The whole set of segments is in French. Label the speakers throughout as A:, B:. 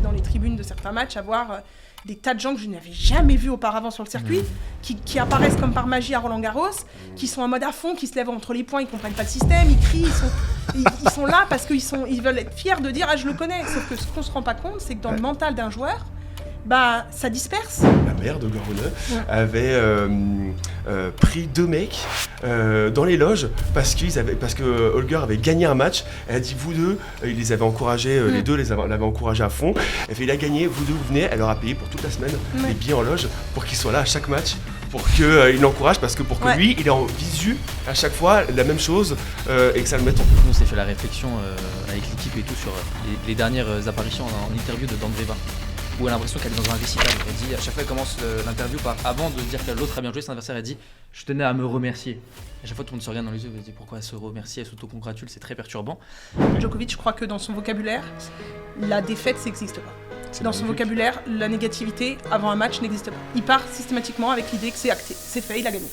A: dans les tribunes de certains matchs à voir des tas de gens que je n'avais jamais vus auparavant sur le circuit, qui apparaissent comme par magie à Roland-Garros, qui sont en mode à fond, qui se lèvent entre les poings, ils comprennent pas le système, ils crient, ils sont là parce ils veulent être fiers de dire « Ah, je le connais ». Sauf que ce qu'on se rend pas compte, c'est que dans le mental d'un joueur, ça disperse.
B: La mère de Garonne avait pris 2 mecs dans les loges parce que Holger avait gagné un match. Elle a dit vous deux, il les avait encouragés, les deux l'avaient encouragé à fond. Elle fait il a gagné, vous deux vous venez, elle leur a payé pour toute la semaine les billets en loge pour qu'il soit là à chaque match. Pour qu'il l'encourage, parce que pour que lui, il est en visu à chaque fois la même chose et que ça le mette en place.
C: Nous, on s'est fait la réflexion avec l'équipe et tout sur les dernières apparitions en interview de Dandreva, où elle a l'impression qu'elle est dans un récital. Elle dit, à chaque fois, elle commence l'interview par, avant de dire que l'autre a bien joué, son adversaire, elle dit « Je tenais à me remercier ». À chaque fois, tout le monde se regarde dans les yeux et se dit pourquoi elle se remercie, elle s'auto-congratule, c'est très perturbant.
A: Djokovic, je crois que dans son vocabulaire, la défaite, ça n'existe pas. Dans son vocabulaire, la négativité avant un match n'existe pas. Il part systématiquement avec l'idée que c'est acté, c'est fait, il a gagné.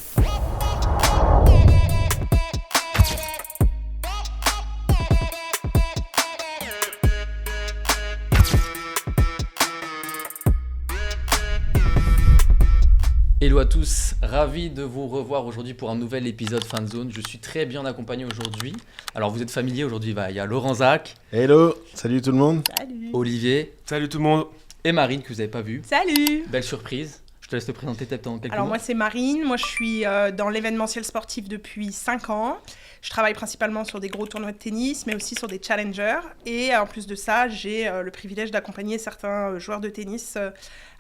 C: Hello à tous, ravi de vous revoir aujourd'hui pour un nouvel épisode Fan Zone. Je suis très bien accompagné aujourd'hui. Alors vous êtes familier aujourd'hui, il y a Laurent Zach.
D: Hello, salut tout le monde.
A: Salut.
C: Olivier.
B: Salut tout le monde.
C: Et Marine que vous n'avez pas vue.
A: Salut.
C: Belle surprise. Je te laisse te présenter peut-être en quelques mots.
A: Alors moi c'est Marine, moi je suis dans l'événementiel sportif depuis 5 ans. Je travaille principalement sur des gros tournois de tennis, mais aussi sur des challengers. Et en plus de ça, j'ai le privilège d'accompagner certains joueurs de tennis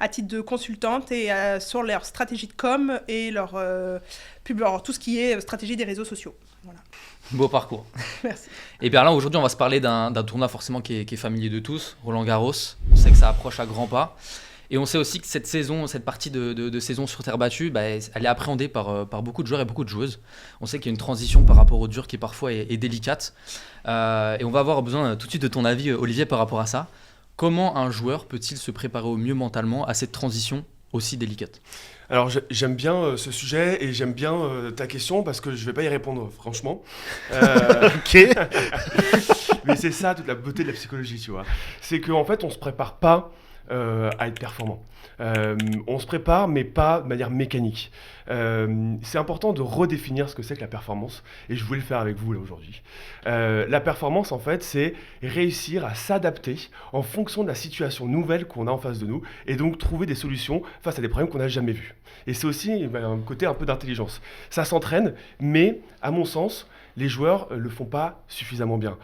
A: à titre de consultante et sur leur stratégie de com et leur tout ce qui est stratégie des réseaux sociaux. Voilà.
C: Beau parcours.
A: Merci.
C: Et bien là, aujourd'hui, on va se parler d'un tournoi forcément qui est familier de tous, Roland-Garros. On sait que ça approche à grands pas. Et on sait aussi que cette partie de saison sur terre battue, elle est appréhendée par beaucoup de joueurs et beaucoup de joueuses. On sait qu'il y a une transition par rapport au dur qui parfois est délicate. Et on va avoir besoin tout de suite de ton avis, Olivier, par rapport à ça. Comment un joueur peut-il se préparer au mieux mentalement à cette transition aussi délicate ?
B: Alors j'aime bien ce sujet et j'aime bien ta question parce que je vais pas y répondre franchement.
D: Ok.
B: Mais c'est ça toute la beauté de la psychologie, tu vois. C'est qu'en fait on se prépare pas à être performant. On se prépare mais pas de manière mécanique. C'est important de redéfinir ce que c'est que la performance et je voulais le faire avec vous là aujourd'hui. La performance en fait c'est réussir à s'adapter en fonction de la situation nouvelle qu'on a en face de nous et donc trouver des solutions face à des problèmes qu'on n'a jamais vus. Et c'est aussi un côté un peu d'intelligence. Ça s'entraîne mais à mon sens les joueurs le font pas suffisamment bien.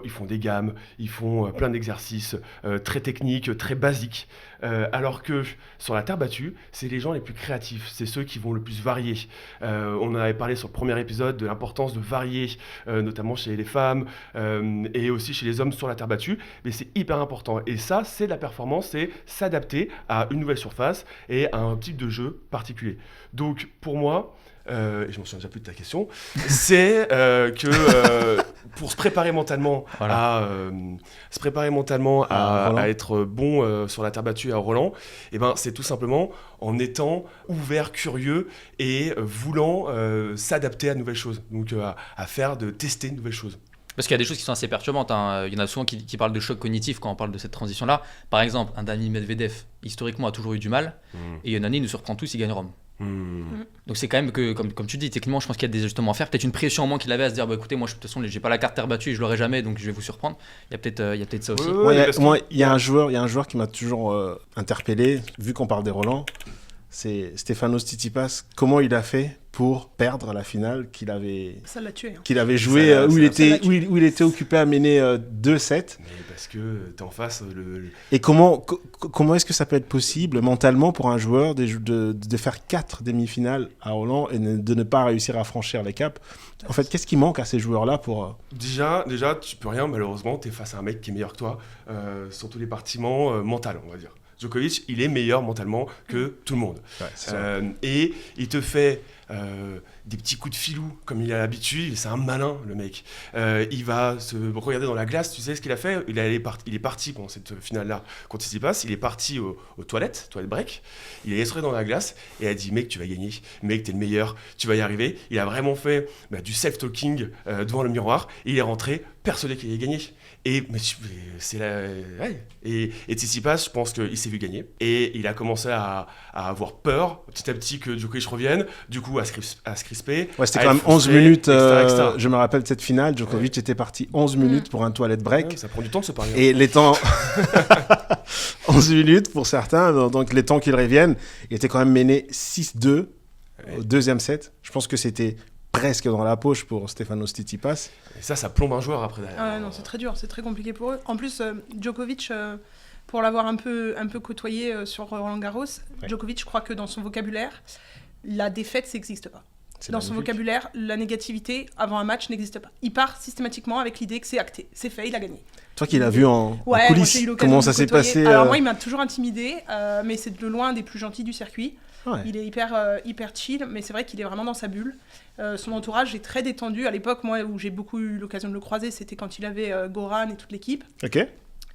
B: Ils font des gammes, ils font plein d'exercices très techniques, très basiques. Alors que sur la terre battue, c'est les gens les plus créatifs, c'est ceux qui vont le plus varier. On en avait parlé sur le premier épisode de l'importance de varier, notamment chez les femmes et aussi chez les hommes sur la terre battue. Mais c'est hyper important. Et ça, c'est de la performance, c'est s'adapter à une nouvelle surface et à un type de jeu particulier. Donc pour moi, et je m'en souviens déjà plus de ta question, c'est que pour se préparer mentalement à être bon sur la terre battue et à Roland, et ben c'est tout simplement en étant ouvert, curieux et voulant s'adapter à de nouvelles choses, donc à tester de nouvelles choses.
C: Parce qu'il y a des choses qui sont assez perturbantes. Il y en a souvent qui parlent de choc cognitif quand on parle de cette transition-là. Par exemple, un Daniil Medvedev, historiquement, a toujours eu du mal. Et une année, il nous surprend tous, il gagne Rome. Donc c'est quand même que, comme tu dis, techniquement, je pense qu'il y a des ajustements à faire. Peut-être une pression en moins qu'il avait à se dire, écoutez, moi, de toute façon, j'ai pas la carte terre battue et je l'aurai jamais, donc je vais vous surprendre. Il y a peut-être ça aussi.
D: Il y a un joueur qui m'a toujours interpellé, vu qu'on parle des Roland, c'est Stefanos Tsitsipas. Comment il a fait pour perdre la finale qu'il avait joué, où il était occupé à mener 2-7.
B: Mais parce que t'es en face
D: Et comment est-ce que ça peut être possible mentalement pour un joueur de faire 4 demi-finales à Roland et de ne pas réussir à franchir les caps? En fait, qu'est-ce qui manque à ces joueurs-là pour...
B: Déjà, tu peux rien, malheureusement, t'es face à un mec qui est meilleur que toi, sur tous les partiments mentaux, on va dire. Djokovic, il est meilleur mentalement que tout le monde.
D: Ouais,
B: et il te fait des petits coups de filou, comme il a l'habitude. C'est un malin, le mec. Il va se regarder dans la glace. Tu sais ce qu'il a fait ? Il est parti pendant cette finale-là, contre Tsitsipas. Il est parti aux toilettes break. Il est resté dans la glace et a dit, mec, tu vas gagner. Mec, t'es le meilleur. Tu vas y arriver. Il a vraiment fait du self-talking devant le miroir. Et il est rentré persuadé qu'il allait gagner. Et Tsitsipas, je pense qu'il s'est vu gagner. Et il a commencé à avoir peur, petit à petit, que Djokovic revienne. Du coup, à se crisper.
D: Ouais, c'était quand même 11 minutes. Je me rappelle de cette finale. Djokovic était parti 11 minutes pour un toilette break.
B: Ouais, ça prend du temps de se parler.
D: Et les temps... 11 minutes pour certains. Donc, les temps qu'ils reviennent, il était quand même mené 6-2 au deuxième set. Je pense que c'était presque dans la poche pour Stefanos Tsitsipas.
B: Et ça plombe un joueur après derrière.
A: Ah non, c'est très dur, c'est très compliqué pour eux. En plus, Djokovic, pour l'avoir un peu côtoyé sur Roland Garros, Djokovic, je crois que dans son vocabulaire, la défaite, ça n'existe pas. Dans son vocabulaire, la négativité avant un match n'existe pas. Il part systématiquement avec l'idée que c'est acté, c'est fait, il a gagné.
D: Toi qui l'as vu en coulisses, comment ça s'est passé
A: Alors moi, il m'a toujours intimidé, mais c'est de loin un des plus gentils du circuit.
D: Ouais.
A: Il est hyper chill, mais c'est vrai qu'il est vraiment dans sa bulle. Son entourage est très détendu. À l'époque, moi, où j'ai beaucoup eu l'occasion de le croiser, c'était quand il avait Goran et toute l'équipe.
D: Ok.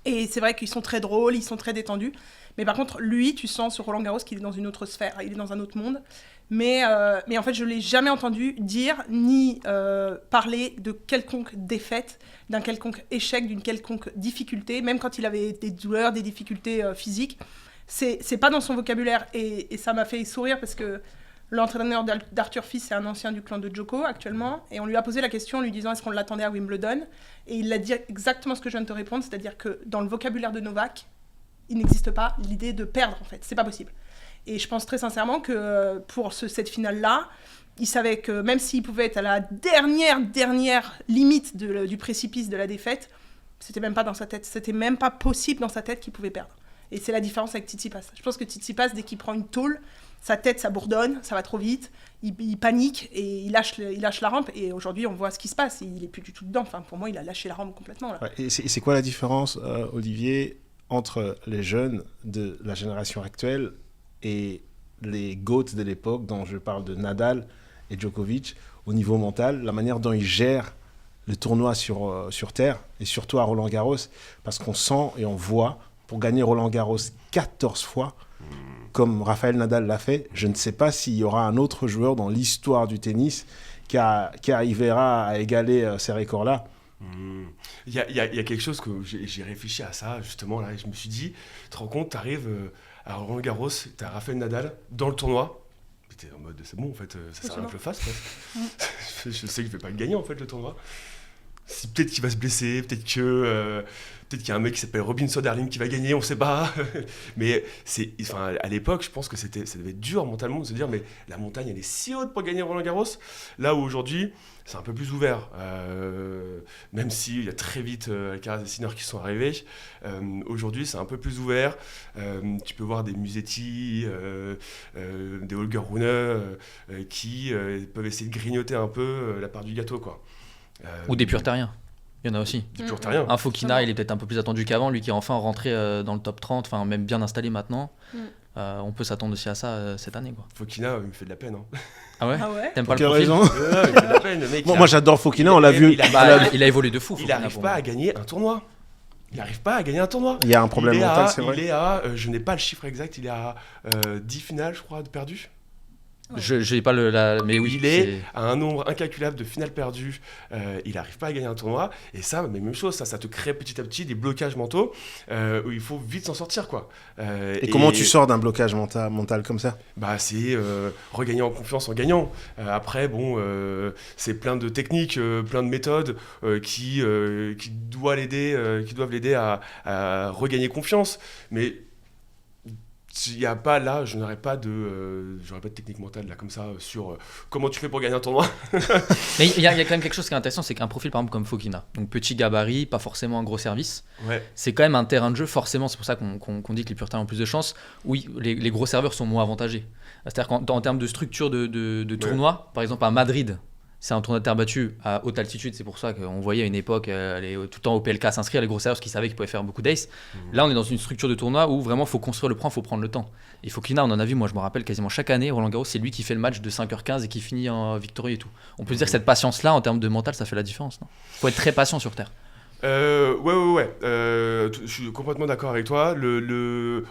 A: Et c'est vrai qu'ils sont très drôles, ils sont très détendus. Mais par contre, lui, tu sens sur Roland Garros qu'il est dans une autre sphère, il est dans un autre monde. Mais en fait, je ne l'ai jamais entendu dire ni parler de quelconque défaite, d'un quelconque échec, d'une quelconque difficulté, même quand il avait des douleurs, des difficultés physiques. C'est pas dans son vocabulaire. Et ça m'a fait sourire parce que l'entraîneur d'Arthur Fils, c'est un ancien du clan de Djoko actuellement. Et on lui a posé la question en lui disant est-ce qu'on l'attendait à Wimbledon ? Et il a dit exactement ce que je viens de te répondre, c'est-à-dire que dans le vocabulaire de Novak, il n'existe pas l'idée de perdre en fait. C'est pas possible. Et je pense très sincèrement que pour cette finale-là, il savait que même s'il pouvait être à la dernière limite du précipice de la défaite, c'était même pas dans sa tête. C'était même pas possible dans sa tête qu'il pouvait perdre. Et c'est la différence avec Tsitsipas. Je pense que Tsitsipas, dès qu'il prend une tôle, sa tête, ça bourdonne, ça va trop vite, il panique et il lâche la rampe. Et aujourd'hui, on voit ce qui se passe. Il est plus du tout dedans. Enfin, pour moi, il a lâché la rampe complètement. Là.
D: Ouais, et c'est quoi la différence, Olivier, entre les jeunes de la génération actuelle et les GOATs de l'époque, dont je parle de Nadal et Djokovic, au niveau mental, la manière dont ils gèrent le tournoi sur terre, et surtout à Roland-Garros, parce qu'on sent et on voit, pour gagner Roland-Garros 14 fois, comme Rafael Nadal l'a fait, je ne sais pas s'il y aura un autre joueur dans l'histoire du tennis qui arrivera à égaler ces records-là.
B: Il y a quelque chose que j'ai réfléchi à ça, justement, là, et je me suis dit, tu te rends compte, tu arrives à Roland-Garros, tu as Rafael Nadal dans le tournoi, tu es en mode, c'est bon, en fait, ça sert à rien que je le fasse. Je sais que je ne vais pas le gagner, en fait, le tournoi. Peut-être qu'il va se blesser, peut-être qu'il y a un mec qui s'appelle Robin Söderling qui va gagner, on ne sait pas. Mais à l'époque, je pense que ça devait être dur mentalement de se dire mais la montagne, elle est si haute pour gagner Roland-Garros. Là où aujourd'hui, c'est un peu plus ouvert. Même s'il y a très vite Alcaraz et Sinner qui sont arrivés, aujourd'hui, c'est un peu plus ouvert. Tu peux voir des Musetti, des Holger Rune qui peuvent essayer de grignoter un peu la part du gâteau, quoi.
C: Ou des purs terriens. Il y en a aussi.
B: Des purs terriens.
C: Un Fokina, il est peut-être un peu plus attendu qu'avant, lui qui est enfin rentré dans le top 30, enfin même bien installé maintenant. On peut s'attendre aussi à ça cette année, quoi.
B: Fokina, il me fait de la peine. Hein.
C: Ah ouais, T'aimes pas
D: pour
C: le profil?
D: raison
B: Il me fait de la peine, le mec.
D: Moi j'adore Fokina, on l'a vu.
C: Il a évolué de fou.
B: Il n'arrive pas à gagner un tournoi. Il n'arrive pas à gagner un tournoi.
D: Il y a un problème mental, c'est vrai.
B: Il est à, je n'ai pas le chiffre exact, il est à 10 finales, je crois, de perdues.
A: Ouais.
C: Je n'ai pas mais oui.
B: Il est à un nombre incalculable de finales perdues. Il n'arrive pas à gagner un tournoi. Et ça, même chose, ça te crée petit à petit des blocages mentaux où il faut vite s'en sortir, quoi.
D: Et comment tu sors d'un blocage mental comme ça ?
B: Bah, c'est regagner en confiance en gagnant. Après, bon, c'est plein de techniques, plein de méthodes qui doivent l'aider à regagner confiance. Mais il y a pas là, je n'aurais pas de technique mentale là comme ça sur comment tu fais pour gagner un tournoi.
C: Mais il y a quand même quelque chose qui est intéressant, c'est qu'un profil par exemple comme Fokina, donc petit gabarit, pas forcément un gros service, c'est quand même un terrain de jeu forcément, c'est pour ça qu'on dit que les puritains ont plus de chance. Oui, les gros serveurs sont moins avantagés. C'est-à-dire qu'en termes de structure de tournoi, par exemple à Madrid, c'est un tournoi de terre battue à haute altitude. C'est pour ça qu'on voyait à une époque tout le temps au PLK s'inscrire, les gros serveurs qui savaient qu'ils pouvaient faire beaucoup d'ace. Là, on est dans une structure de tournoi où vraiment il faut construire le point, il faut prendre le temps. Il faut Fokina, on en a vu, moi je me rappelle quasiment chaque année, Roland Garros, c'est lui qui fait le match de 5h15 et qui finit en victorieux et tout. On peut se dire que cette patience-là, en termes de mental, ça fait la différence. Il faut être très patient sur terre.
B: Ouais. Je suis complètement d'accord avec toi.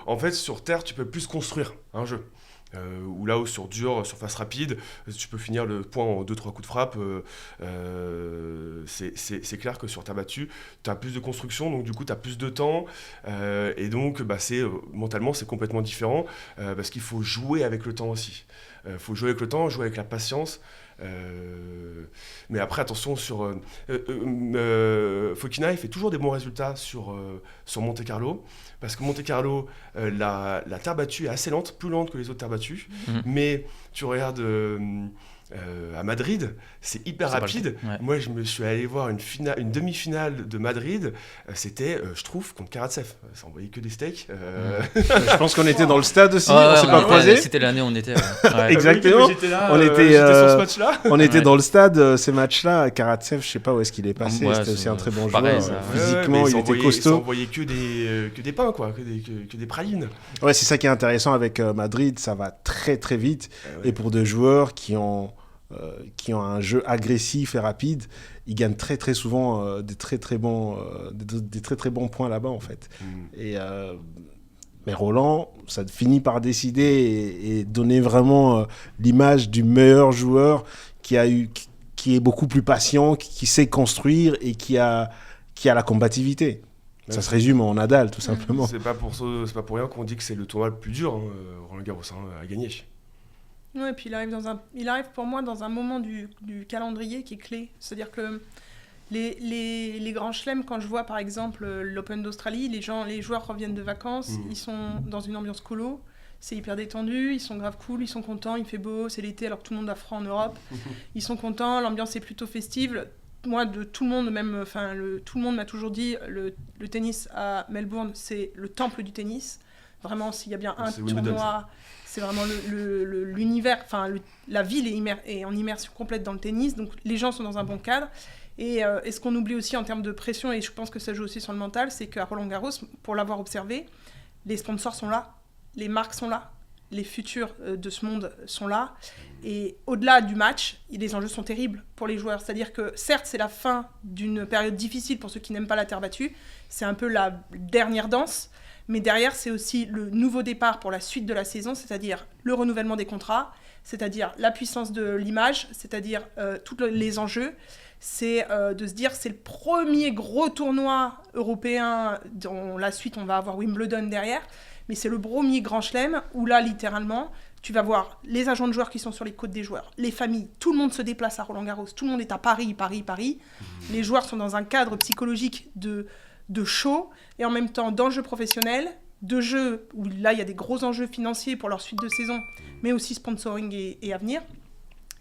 B: En fait, sur terre, tu peux plus construire un jeu. Ou là où sur dur, surface rapide, tu peux finir le point en 2-3 coups de frappe. C'est clair que sur terre battue, tu as plus de construction, donc du coup tu as plus de temps. Et donc mentalement c'est complètement différent parce qu'il faut jouer avec le temps aussi. Il faut jouer avec le temps, jouer avec la patience. Mais après attention sur Fokina, il fait toujours des bons résultats sur Monte-Carlo parce que Monte-Carlo la terre battue est assez lente, plus lente que les autres terres battues, mais tu regardes à Madrid, c'est hyper rapide. Ouais. Moi, je me suis allé voir une demi-finale de Madrid. C'était, je trouve, contre Karatsev. Ça envoyait que des steaks.
D: Je pense qu'on était dans le stade aussi. On s'est pas croisés.
C: C'était l'année où on était.
D: Ouais. Exactement.
B: J'étais là.
D: On était
B: sur ce match-là.
D: On était dans le stade. Ces matchs-là, Karatsev, je sais pas où est-ce qu'il est passé. C'était aussi un très bon joueur. Physiquement, il était costaud.
B: Ça envoyait que des pains, quoi, que des pralines.
D: Ouais, c'est ça qui est intéressant avec Madrid. Ça va très très vite. Et pour des joueurs qui ont un jeu agressif et rapide, ils gagnent très très souvent des très très bons points là-bas en fait. Mais Roland, ça finit par décider et donner vraiment l'image du meilleur joueur qui est beaucoup plus patient, qui sait construire et qui a la combativité. Ça se résume en Nadal tout simplement.
B: C'est pas pour rien qu'on dit que c'est le tournoi le plus dur, Roland Garros, à gagner.
A: Ouais, et puis il arrive pour moi dans un moment du calendrier qui est clé. C'est-à-dire que les grands chelems, quand je vois par exemple l'Open d'Australie, les joueurs reviennent de vacances, ils sont dans une ambiance colo, c'est hyper détendu, ils sont grave cool, ils sont contents, il fait beau, c'est l'été alors que tout le monde a froid en Europe. Ils sont contents, l'ambiance est plutôt festive. Moi, de tout le monde, tout le monde m'a toujours dit le tennis à Melbourne, c'est le temple du tennis. Vraiment, s'il y a bien un tournoi... C'est vraiment l'univers, la ville est en immersion complète dans le tennis, donc les gens sont dans un bon cadre. Et ce qu'on oublie aussi en termes de pression, et je pense que ça joue aussi sur le mental, c'est qu'à Roland-Garros, pour l'avoir observé, les sponsors sont là, les marques sont là, les futurs de ce monde sont là. Et au-delà du match, les enjeux sont terribles pour les joueurs. C'est-à-dire que certes, c'est la fin d'une période difficile pour ceux qui n'aiment pas la terre battue, c'est un peu la dernière danse. Mais derrière, c'est aussi le nouveau départ pour la suite de la saison, c'est-à-dire le renouvellement des contrats, c'est-à-dire la puissance de l'image, c'est-à-dire tous les enjeux. C'est de se dire c'est le premier gros tournoi européen, dont la suite, on va avoir Wimbledon derrière, mais c'est le premier grand chelem où là, littéralement, tu vas voir les agents de joueurs qui sont sur les côtes des joueurs, les familles, tout le monde se déplace à Roland-Garros, tout le monde est à Paris. Les joueurs sont dans un cadre psychologique de show et en même temps d'enjeux professionnels, de jeux où là il y a des gros enjeux financiers pour leur suite de saison, mais aussi sponsoring et avenir.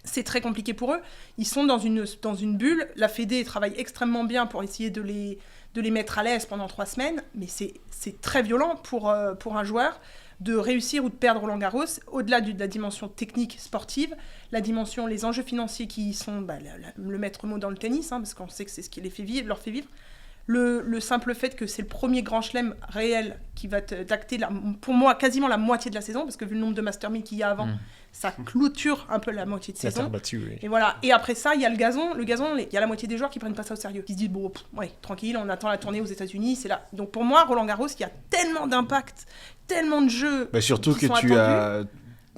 A: C'est très compliqué pour eux. Ils sont dans une bulle. La Fédé travaille extrêmement bien pour essayer de les mettre à l'aise pendant 3 semaines, mais c'est très violent pour un joueur de réussir ou de perdre Roland-Garros, au-delà de la dimension technique sportive, les enjeux financiers qui sont le maître mot dans le tennis, parce qu'on sait que c'est ce qui leur fait vivre. Le simple fait que c'est le premier grand chelem réel qui va d'acter, pour moi, quasiment la moitié de la saison, parce que vu le nombre de Master 1000 qu'il y a avant, ça clôture un peu la moitié de saison.
D: Oui.
A: Et voilà. Et après ça, il y a le gazon. Le gazon, il y a la moitié des joueurs qui prennent pas ça au sérieux, qui se disent bon, tranquille, on attend la tournée aux États-Unis, c'est là. Donc pour moi, Roland Garros, il y a tellement d'impact, tellement de jeux.
D: Surtout
A: qui
D: que
A: sont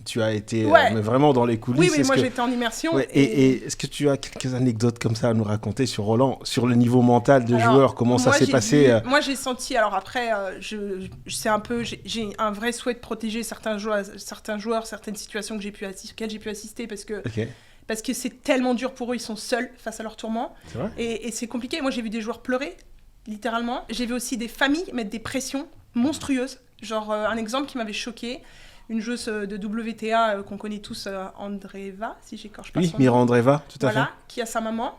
D: tu as été mais vraiment dans les coulisses.
A: Oui, moi j'étais en immersion.
D: Ouais, et est-ce que tu as quelques anecdotes comme ça à nous raconter sur Roland, sur le niveau mental des joueurs, comment ça s'est passé
A: Moi j'ai senti, alors après, j'ai un vrai souhait de protéger certains joueurs, certaines situations auxquelles j'ai pu assister parce que c'est tellement dur pour eux, ils sont seuls face à leur tourment.
D: C'est vrai
A: et c'est compliqué. Moi j'ai vu des joueurs pleurer, littéralement. J'ai vu aussi des familles mettre des pressions monstrueuses. Genre un exemple qui m'avait choqué. Une joueuse de WTA qu'on connaît tous, Andreeva, si j'écorche pas son nom.
D: Oui, Mira Andreeva, tout à fait.
A: Qui a sa maman.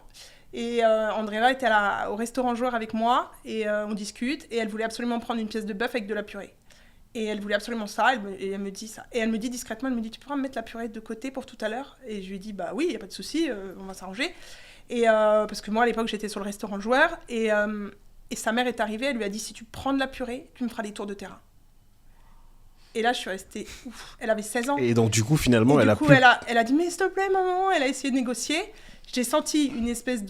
A: Et Andreeva était au restaurant joueur avec moi, et on discute, et elle voulait absolument prendre une pièce de bœuf avec de la purée. Et elle voulait absolument ça, et elle me dit ça. Et elle me dit discrètement, tu pourras me mettre la purée de côté pour tout à l'heure? Et je lui ai dit, bah oui, il n'y a pas de souci, on va s'arranger. Et parce que moi, à l'époque, j'étais sur le restaurant joueur, et sa mère est arrivée, elle lui a dit, si tu prends de la purée, tu me feras des tours de terrain. Et là, je suis restée ouf. Elle avait 16 ans.
D: Et donc, du coup, finalement, elle
A: a dit, mais s'il te plaît, maman, elle a essayé de négocier. J'ai senti une espèce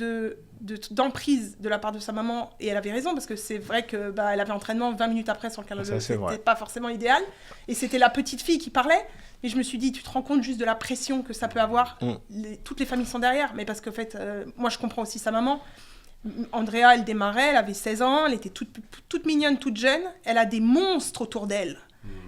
A: d'emprise de la part de sa maman, et elle avait raison, parce que c'est vrai que elle avait entraînement 20 minutes après sur le calendrier, c'était pas forcément idéal, et c'était la petite fille qui parlait, mais je me suis dit, tu te rends compte juste de la pression que ça peut avoir, toutes les familles sont derrière, mais parce qu'en fait, moi je comprends aussi sa maman. Andrea, elle démarrait, elle avait 16 ans, elle était toute mignonne, toute jeune, elle a des monstres autour d'elle,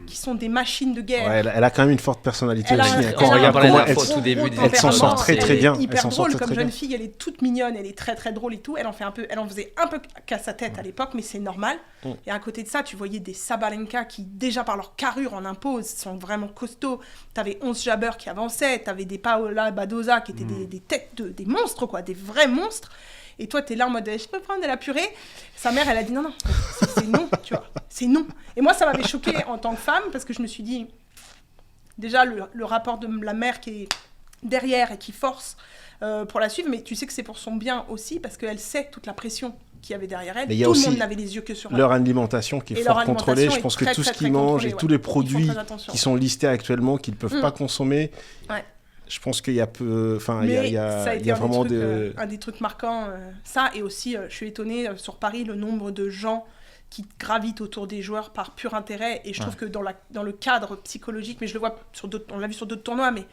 A: qui sont des machines de guerre.
D: Ouais, elle a quand même une forte personnalité aussi.
C: Quand on regarde comment elle
D: s'en sort très très bien.
A: Hyper drôle comme jeune fille, elle est toute mignonne, elle est très très drôle et tout. Elle en faisait un peu qu'à sa tête à l'époque, mais c'est normal. Et à côté de ça, tu voyais des Sabalenka qui, déjà par leur carrure en impose, sont vraiment costauds. T'avais 11 Jabber qui avançaient, t'avais des Paola Badoza qui étaient des têtes des monstres, quoi, des vrais monstres. Et toi, t'es là en mode, je peux prendre de la purée? Sa mère, elle a dit non, c'est non, tu vois, c'est non. Et moi, ça m'avait choquée en tant que femme, parce que je me suis dit, déjà, le rapport de la mère qui est derrière et qui force pour la suivre, mais tu sais que c'est pour son bien aussi, parce qu'elle sait toute la pression qu'il y avait derrière elle. Tout le monde n'avait les yeux que sur elle.
D: Leur alimentation qui est fort contrôlée. Je pense que tout ce qu'ils mangent et tous les produits qui sont listés actuellement, qu'ils ne peuvent pas consommer... Ouais. Je pense qu'il y a peu... Enfin, il y a vraiment
A: un des trucs marquants, ça. Et aussi, je suis étonnée, sur Paris, le nombre de gens qui gravitent autour des joueurs par pur intérêt. Et je trouve que dans le cadre psychologique, mais je le vois on l'a vu sur d'autres tournois, mais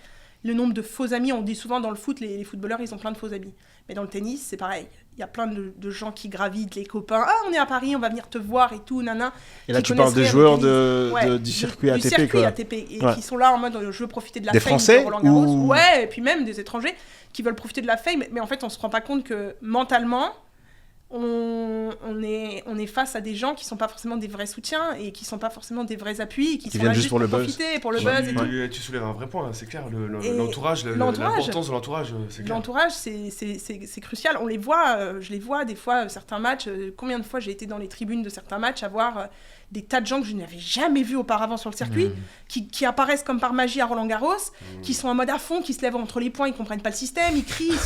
A: le nombre de faux amis, on dit souvent dans le foot, les footballeurs, ils ont plein de faux amis. Mais dans le tennis, c'est pareil. Il y a plein de gens qui gravitent, les copains. Ah, on est à Paris, on va venir te voir et tout, nana.
D: Et là, tu parles des joueurs du circuit ATP,
A: du circuit
D: quoi.
A: ATP, et qui sont là en mode, je veux profiter de la
D: fame
A: de Roland Garros. Ouais, et puis même des étrangers qui veulent profiter de la fame. Mais en fait, on se rend pas compte que mentalement, on est face à des gens qui sont pas forcément des vrais soutiens et qui sont pas forcément des vrais appuis et qui sont là juste pour profiter, pour le buzz et tout.
B: Tu soulèves un vrai point, c'est clair, l'entourage, l'importance de l'entourage, c'est clair.
A: L'entourage, c'est crucial. On les voit, je les vois des fois, certains matchs, combien de fois j'ai été dans les tribunes de certains matchs à voir des tas de gens que je n'avais jamais vus auparavant sur le circuit, qui apparaissent comme par magie à Roland-Garros, qui sont en mode à fond, qui se lèvent entre les poings, ils comprennent pas le système, ils crient,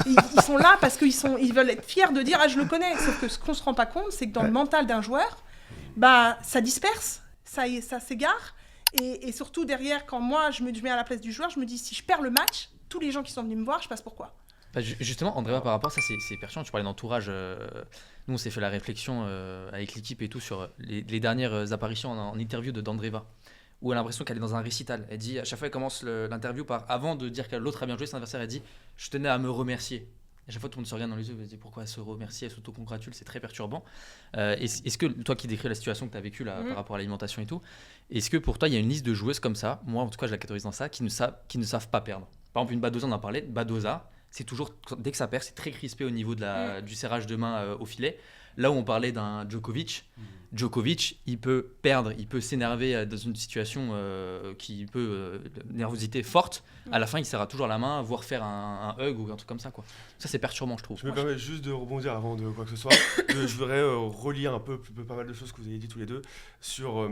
A: ils sont là parce qu'ils veulent être fiers de dire « Ah, je le connais ». Sauf que ce qu'on se rend pas compte, c'est que dans le mental d'un joueur, ça disperse, ça s'égare. Et surtout derrière, quand moi je me mets à la place du joueur, je me dis si je perds le match, tous les gens qui sont venus me voir, je passe pour quoi?
C: Justement, Andrea, par rapport à ça, c'est pertinent. Tu parlais d'entourage. Nous, on s'est fait la réflexion avec l'équipe et tout sur les dernières apparitions en interview d'Andreva, où elle a l'impression qu'elle est dans un récital. Elle dit, à chaque fois, elle commence l'interview par, avant de dire que l'autre a bien joué, son adversaire, elle dit « Je tenais à me remercier ». À chaque fois, tout le monde se regarde dans les yeux et se dit pourquoi elle se remercie, elle s'auto-congratule, c'est très perturbant. Est-ce que, toi qui décris la situation que tu as vécue là, par rapport à l'alimentation et tout, est-ce que pour toi, il y a une liste de joueuses comme ça, moi en tout cas, je la catégorise dans ça, qui ne savent pas perdre? Par exemple, une Badoza, on en parlait, Badoza, c'est toujours, dès que ça perd, c'est très crispé au niveau du serrage de main au filet. Là où on parlait d'un Djokovic, il peut perdre, il peut s'énerver dans une situation qui peut nervosité forte. À la fin, il serra toujours la main, voire faire un hug ou un truc comme ça, quoi. Ça, c'est perturbant, je trouve.
B: Je me permets juste de rebondir avant de quoi que ce soit. Je voudrais relire un peu pas mal de choses que vous avez dit tous les deux sur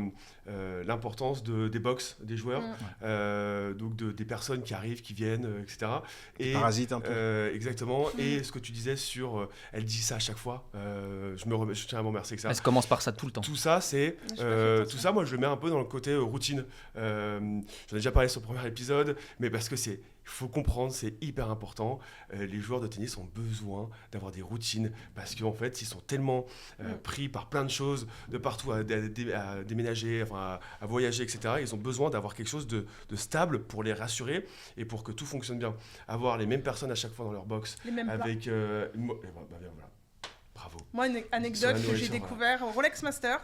B: l'importance des box, des joueurs, donc des personnes qui arrivent, qui viennent, etc.
D: Et parasites un peu.
B: Exactement. Et ce que tu disais sur, elle dit ça à chaque fois. Je tiens à me remercier que ça.
C: Elle se commence par ça tout le temps.
B: Tout ça, tout ça, moi, je le mets un peu dans le côté routine. J'en ai déjà parlé sur le premier épisode, mais parce que il faut comprendre, c'est hyper important. Les joueurs de tennis ont besoin d'avoir des routines parce qu'en fait, ils sont tellement pris par plein de choses de partout à déménager, à voyager, etc. Ils ont besoin d'avoir quelque chose de stable pour les rassurer et pour que tout fonctionne bien. Avoir les mêmes personnes à chaque fois dans leur box avec voilà. Bravo.
A: Moi, une anecdote que j'ai découvert au Rolex Master,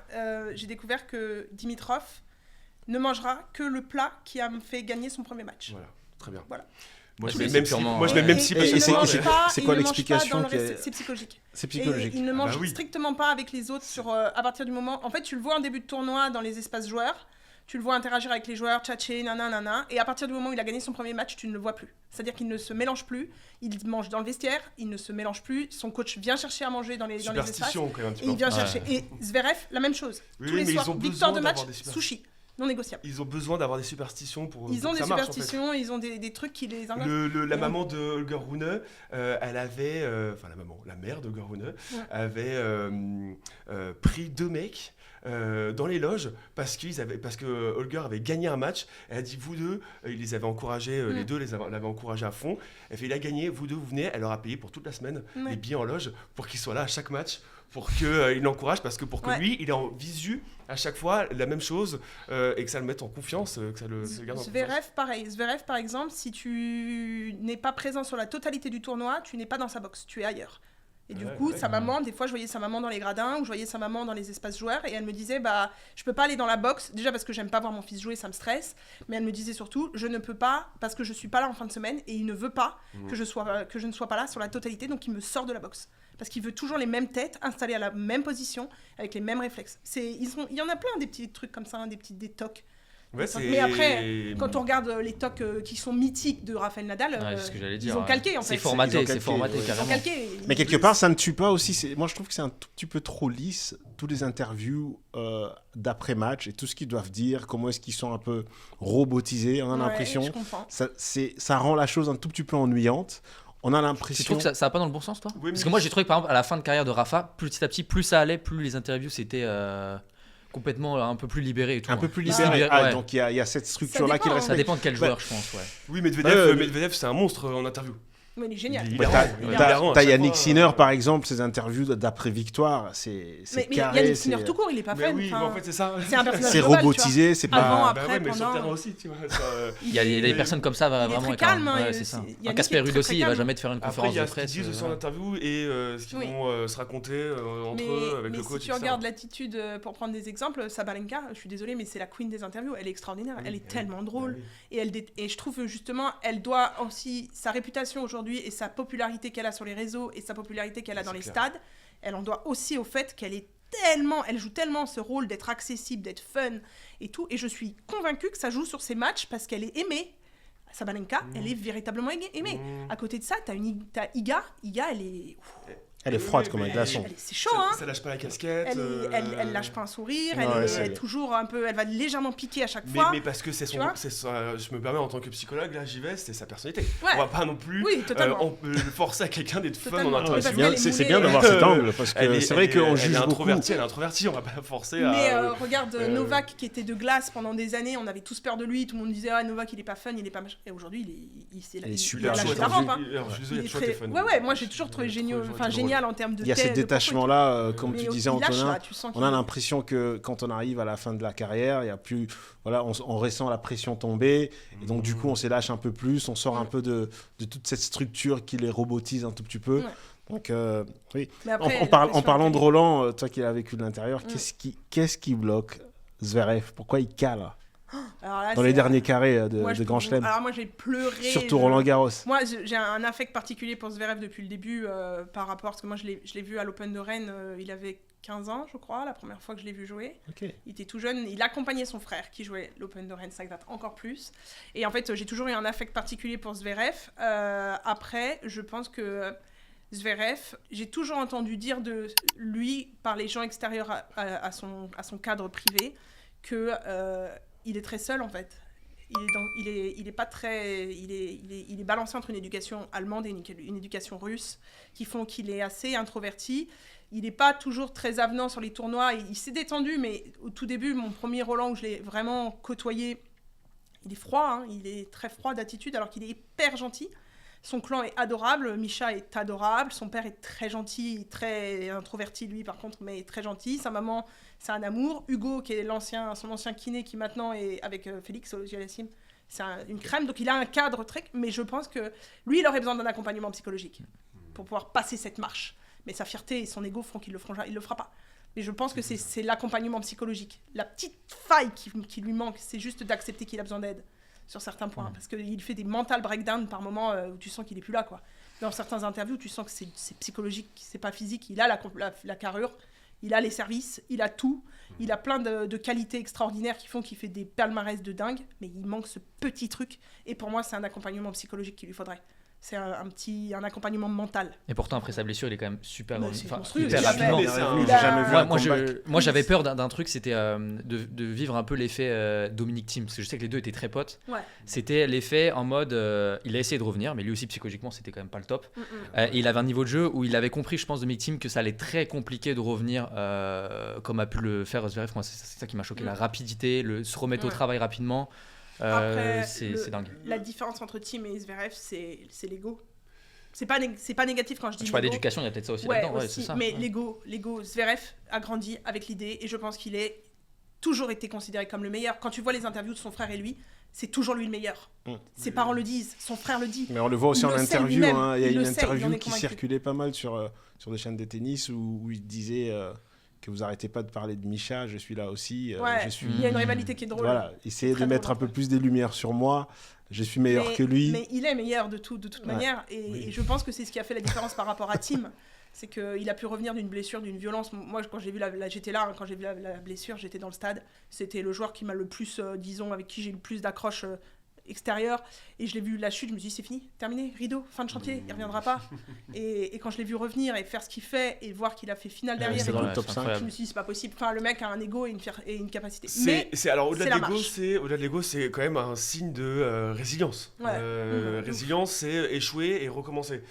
A: j'ai découvert que Dimitrov ne mangera que le plat qui a fait gagner son premier match.
B: Voilà, très bien.
A: Voilà.
B: Moi, je mets même si
D: c'est quoi l'explication?
A: C'est psychologique.
D: C'est psychologique.
A: Et il ne mange strictement pas avec les autres à partir du moment. En fait, tu le vois en début de tournoi dans les espaces joueurs. tu le vois interagir avec les joueurs, tchatcher, nanana, et à partir du moment où il a gagné son premier match, tu ne le vois plus. C'est-à-dire qu'il ne se mélange plus, il mange dans le vestiaire, il ne se mélange plus, son coach vient chercher à manger dans les espaces,
B: quand même, un petit peu.
A: et il vient chercher. Et Zverev, la même chose. Tous les soirs, victoire de match, sushi. Non négociable.
B: Ils ont besoin d'avoir des superstitions pour
A: Ils ont
B: que
A: des
B: ça marche,
A: superstitions, en fait. Ils ont des trucs qui les engagent.
B: La maman de Holger Rune, elle avait, la mère de Holger Rune, avait pris 2 mecs dans les loges parce que Holger avait gagné un match. Elle a dit vous deux, il les avait encouragés, les deux l'avaient encouragé à fond. Elle fait il a gagné, vous deux vous venez. Elle leur a payé pour toute la semaine des billets en loge pour qu'il soit là à chaque match. Pour qu'il l'encourage, parce que pour que lui, il est en visu à chaque fois la même chose et que ça le mette en confiance, que ça le garde en confiance.
A: Zverev, pareil. Zverev, par exemple, si tu n'es pas présent sur la totalité du tournoi, tu n'es pas dans sa boxe, tu es ailleurs. Et du coup, sa maman, des fois, je voyais sa maman dans les gradins ou je voyais sa maman dans les espaces joueurs et elle me disait, je peux pas aller dans la boxe, déjà parce que j'aime pas voir mon fils jouer, ça me stresse, mais elle me disait surtout, je ne peux pas parce que je suis pas là en fin de semaine et il ne veut pas que je ne sois pas là sur la totalité, donc il me sort de la boxe. Parce qu'il veut toujours les mêmes têtes, installées à la même position, avec les mêmes réflexes. Il y en a plein des petits trucs comme ça, des tocs.
B: Ouais,
A: mais après, quand on regarde les tocs qui sont mythiques de Rafael Nadal,
C: c'est ce que j'allais dire,
A: ils ont calqué en fait.
C: C'est formaté carrément.
A: Calqué,
D: mais quelque part, ça ne tue pas aussi. Moi, je trouve que c'est un tout petit peu trop lisse, tous les interviews d'après-match et tout ce qu'ils doivent dire, comment est-ce qu'ils sont un peu robotisés. On a l'impression, ça rend la chose un tout petit peu ennuyante. On a l'impression.
C: Tu trouves que ça va pas dans le bon sens, toi ? Parce que moi, j'ai trouvé que par exemple, à la fin de carrière de Rafa, petit à petit, plus ça allait, plus les interviews c'était complètement un peu plus libéré et tout.
D: Un peu plus libéré. Donc il y a cette structure-là qui reste.
C: Ça dépend de quel joueur, je pense.
B: Oui, Medvedev, c'est un monstre en interview.
A: Mais il est génial.
D: T'as Yannick Sinner, par exemple, ses interviews d'après-victoire, c'est carré.
A: Mais Yannick Sinner tout court, il est pas fun.
B: Oui, mais en fait, c'est ça.
A: C'est un personnage
D: c'est
A: global,
D: robotisé, c'est pas...
A: Avant, après,
B: mais
A: pendant...
B: sur le terrain aussi, tu vois.
C: Il y a des personnes comme ça, vraiment...
A: Il est très calme.
C: C'est ça. Casper Ruud aussi, il va jamais te faire une conférence de presse.
B: Après, il y a ce qu'ils disent aussi en interview et ce qu'ils vont se raconter entre eux, avec le coach.
A: Mais si tu regardes l'attitude, pour prendre des exemples, Sabalenka, je suis désolée, mais c'est la queen des interviews, elle est extraordinaire, elle est tellement drôle. Et je trouve justement, elle doit aussi, sa réputation aujourd'hui et sa popularité qu'elle a sur les réseaux et sa popularité qu'elle a dans les stades, elle en doit aussi au fait elle joue tellement ce rôle d'être accessible, d'être fun et tout, et je suis convaincue que ça joue sur ses matchs parce qu'elle est aimée. Sabalenka, elle est véritablement aimée. À côté de ça, t'as Iga, elle est...
D: Elle est froide comme un glaçon.
A: C'est chaud, hein.
B: Ça lâche pas la casquette.
A: Elle lâche pas un sourire. Elle est toujours un peu. Elle va légèrement piquer à chaque fois.
B: Mais parce que c'est son. Je me permets en tant que psychologue, là, j'y vais, c'est sa personnalité.
A: Ouais.
B: On va pas non plus forcer à quelqu'un d'être fun en
D: interview. C'est bien d'avoir cet angle parce que c'est vrai qu'on juge beaucoup.
B: Elle est introvertie, on va pas la forcer à.
A: Mais regarde Novak qui était de glace pendant des années, on avait tous peur de lui, tout le monde disait Novak il est pas fun, il est pas machin. Et aujourd'hui il
D: est super
A: chouette. Ouais, moi j'ai toujours trouvé génial en termes de.
D: Il y a ce détachement-là, comme tu disais, Antonin. On a l'impression que quand on arrive à la fin de la carrière, il y a plus, on ressent la pression tomber, et donc du coup, on se lâche un peu plus, on sort un peu de toute cette structure qui les robotise un tout petit peu. Donc, oui. Après, en parlant de Roland, toi qui l'as vécu de l'intérieur, qu'est-ce qui bloque Zverev ? Pourquoi il cale dans les derniers carrés de Grand Chelem?
A: Alors moi j'ai pleuré.
D: Surtout Roland Garros.
A: Moi j'ai un affect particulier pour Zverev depuis le début par rapport, parce que moi je l'ai vu à l'Open de Rennes, il avait 15 ans je crois, la première fois que je l'ai vu jouer. Il était tout jeune, il accompagnait son frère qui jouait l'Open de Rennes, ça date encore plus. Et en fait j'ai toujours eu un affect particulier pour Zverev. Après je pense que Zverev, j'ai toujours entendu dire de lui par les gens extérieurs à son cadre privé que il est très seul en fait. Il est pas très, il est balancé entre une éducation allemande et une éducation russe qui font qu'il est assez introverti. Il n'est pas toujours très avenant sur les tournois. Il s'est détendu, mais au tout début, mon premier Roland où je l'ai vraiment côtoyé, il est froid, hein, il est très froid d'attitude alors qu'il est hyper gentil. Son clan est adorable, Misha est adorable, son père est très gentil, très introverti lui par contre, mais très gentil. Sa maman, c'est un amour. Hugo, qui est son ancien kiné, qui maintenant est avec Félix Auger-Aliassime, c'est une crème. Donc il a un cadre très... Mais je pense que lui, il aurait besoin d'un accompagnement psychologique pour pouvoir passer cette marche. Mais sa fierté et son ego feront qu'il le fera pas. Mais je pense que c'est l'accompagnement psychologique. La petite faille qui lui manque, c'est juste d'accepter qu'il a besoin d'aide sur certains points, parce qu'il fait des mental breakdowns par moments où tu sens qu'il est plus là, quoi. Dans certaines interviews, tu sens que c'est psychologique, c'est pas physique. Il a la carrure, Il a les services, il a tout. Il a plein de qualités extraordinaires qui font qu'il fait des palmarès de dingue, mais il manque ce petit truc. Et pour moi, c'est un accompagnement psychologique qu'il lui faudrait. C'est un accompagnement mental.
C: Et pourtant, après sa blessure, il est quand même super
A: monstrueux.
C: hyper rapidement. Moi, j'avais peur d'un truc, c'était de vivre un peu l'effet Dominic Thiem, parce que je sais que les deux étaient très potes.
A: Ouais.
C: C'était l'effet en mode, il a essayé de revenir, mais lui aussi psychologiquement, c'était quand même pas le top. Et il avait un niveau de jeu où il avait compris, je pense, Dominic Thiem, que ça allait être très compliqué de revenir comme a pu le faire Zverev. Moi, c'est ça qui m'a choqué, la rapidité, se remettre au travail rapidement.
A: Après,
C: c'est dingue.
A: La différence entre Thiem et Zverev, c'est l'ego. C'est pas négatif quand je dis
C: tu parles d'éducation, il y a peut-être ça aussi là-dedans.
A: Aussi,
C: c'est ça.
A: Mais l'ego, Zverev a grandi avec l'idée et je pense qu'il a toujours été considéré comme le meilleur. Quand tu vois les interviews de son frère et lui, c'est toujours lui le meilleur. Ses parents le disent, son frère le dit.
D: Mais on le voit aussi en interview. Il y a une interview qui
A: convaincu.
D: circulait pas mal sur des chaînes de tennis où il disait que vous arrêtez pas de parler de Misha, je suis là aussi.
A: Il y a une rivalité qui est drôle.
D: Voilà, essayez de mettre un peu plus des lumières sur moi. Je suis meilleur que lui.
A: Mais il est meilleur de toute manière. Et je pense que c'est ce qui a fait la différence par rapport à Thiem. C'est qu'il a pu revenir d'une blessure, d'une violence. Moi, quand j'ai vu j'étais là, quand j'ai vu la blessure, j'étais dans le stade. C'était le joueur qui m'a le plus, disons, avec qui j'ai eu le plus d'accroche extérieure. Et je l'ai vu la chute, je me suis dit, c'est fini, terminé, rideau, fin de chantier, il reviendra pas. et quand je l'ai vu revenir et faire ce qu'il fait et voir qu'il a fait finale derrière,
D: c'est dans le top 5.
A: je me suis dit, c'est pas possible. Enfin, le mec a un ego et une capacité.
B: Alors, au-delà de l'ego, c'est quand même un signe de résilience. Résilience, c'est échouer et recommencer.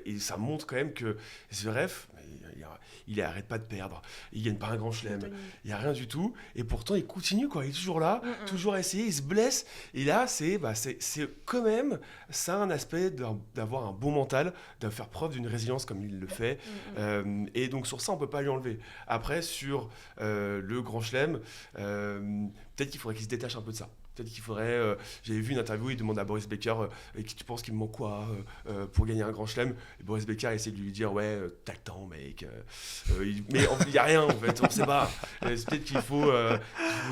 B: Et ça montre quand même que Zverev, il arrête pas de perdre, il gagne pas un grand chelem, il y a rien du tout, et pourtant il continue, quoi. Il est toujours là, toujours à essayer, il se blesse, et là c'est quand même ça un aspect d'avoir un bon mental, de faire preuve d'une résilience comme il le fait, et donc sur ça on peut pas lui enlever. Après sur le grand chelem, peut-être qu'il faudrait qu'il se détache un peu de ça. Peut-être qu'il faudrait... J'avais vu une interview, il demande à Boris Becker tu penses qu'il me manque quoi pour gagner un grand chelem. Et Boris Becker essaie de lui dire ouais, t'as le temps, mec. Mais il n'y a rien en fait, on sait pas. C'est peut-être qu'il faut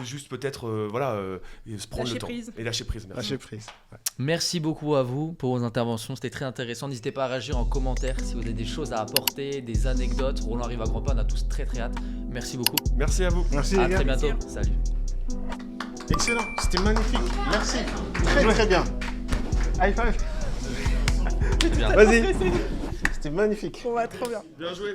B: juste peut-être se prendre le temps. Et lâcher prise. Merci.
D: Lâcher prise. Ouais.
C: Merci beaucoup à vous pour vos interventions, c'était très intéressant. N'hésitez pas à réagir en commentaire si vous avez des choses à apporter, des anecdotes. Roland arrive à grands pas, on a tous très très hâte. Merci beaucoup.
B: Merci à vous.
D: Merci
C: à
D: les gars.
C: très bientôt. Salut.
D: Excellent, c'était magnifique. Merci. Très bien. High five.
C: Bien.
D: Vas-y. C'était magnifique.
A: Ouais, trop bien.
B: Bien joué.